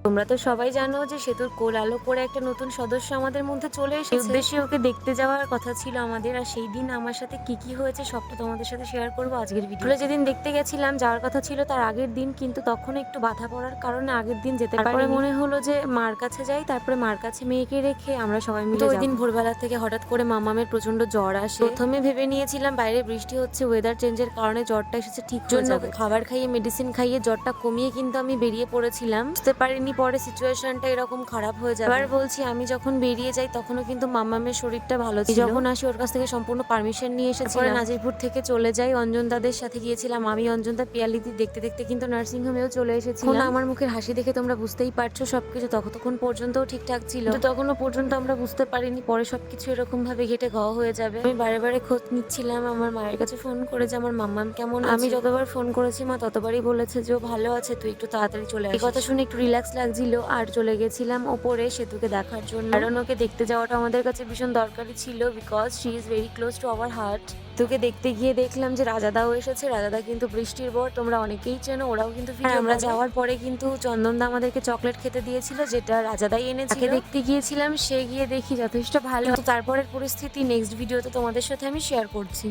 তোমরা তো সবাই জানো যে সেতুর কোল আলো করে একটা নতুন সদস্য আমাদের মধ্যে চলে এসেছে। উদ্দেশ্যে ওকে দেখতে যাওয়ার কথা ছিল আমাদের, আর সেই দিন আমার সাথে কি হয়েছে সবটা তোমাদের সাথে শেয়ার করবো আজকের ভিডিও। যেদিন দেখতে গেছিলাম, যাওয়ার কথা ছিল তার আগের দিন, কিন্তু তখন একটু বাধা পড়ার কারণে আগের দিন যেতে পারিনি। তারপরে মনে হলো যে মার কাছে যাই, তারপরে মার কাছে মেয়েকে রেখে আমরা সবাই মিলে যাবো। ওই দিন ভোরবেলা থেকে হঠাৎ করে মামামের প্রচন্ড জ্বর আসে। প্রথমে ভেবে নিয়েছিলাম বাইরে বৃষ্টি হচ্ছে, ওয়েদার চেঞ্জের কারণে জ্বরটা এসেছে, ঠিক জন্য খাবার খাইয়ে মেডিসিন খাইয়ে জ্বরটা কমিয়ে কিন্তু আমি বেরিয়ে পড়েছিলাম। বুঝতে পারিনি পরে সিচুয়েশনটা এরকম খারাপ হয়ে যাবে। এবার বলছি, আমি যখন বেরিয়ে যাই তখনও কিন্তু মামামের শরীরটা ভালো ছিল। যখন আসি ওর কাছ থেকে সম্পূর্ণ পারমিশন নিয়ে এসেছিলাম। নাজিরপুর থেকে চলে যাই, অঞ্জন দাদের সাথে গিয়েছিলাম আমি, অঞ্জন দা, পিয়ালিদি। দেখতে দেখতে কিন্তু নার্সিং হোমেও চলে এসেছিলাম। আমার মুখের হাসি দেখে তোমরা বুঝতেই পারছো সবকিছু ততক্ষণ পর্যন্তও ঠিকঠাক ছিল, কিন্তু তখনও পর্যন্ত আমরা বুঝতে পারিনি পরে সবকিছু এরকম ভাবে ঘেটে ঘ হয়ে যাবে। আমি বারে বারে খোঁজ নিচ্ছিলাম, আমার মায়ের কাছে ফোন করে যে আমার মাম্মাম কেমন আছে। আমি যতবার ফোন করেছি মা ততবারই বলেছে যে ও ভালো আছে, তুই একটু তাড়াতাড়ি চলে আসিস। এই কথা শুনে একটু রিল্যাক্স লাগছিল আর চলে গেছিলাম ওপরে সেতুকে দেখার জন্য। কারণ ওকে দেখতে যাওয়াটা আমাদের কাছে ভীষণ দরকারি ছিল, because she is very close to our heart. তোকে দেখতে গিয়ে দেখলাম যে রাজাদাও এসেছে। রাজাদা কিন্তু বৃষ্টির বর, তোমরা অনেকেই চেনো, ওরাও কিন্তু আমরা যাওয়ার পরে কিন্তু চন্দনদা আমাদেরকে চকলেট খেতে দিয়েছিল, যেটা রাজাদাই এনেছিল। তাকে দেখতে গিয়েছিলাম, সে গিয়ে দেখি যথেষ্ট ভালো। তারপরের পরিস্থিতি নেক্সট ভিডিওতে তোমাদের সাথে আমি শেয়ার করছি।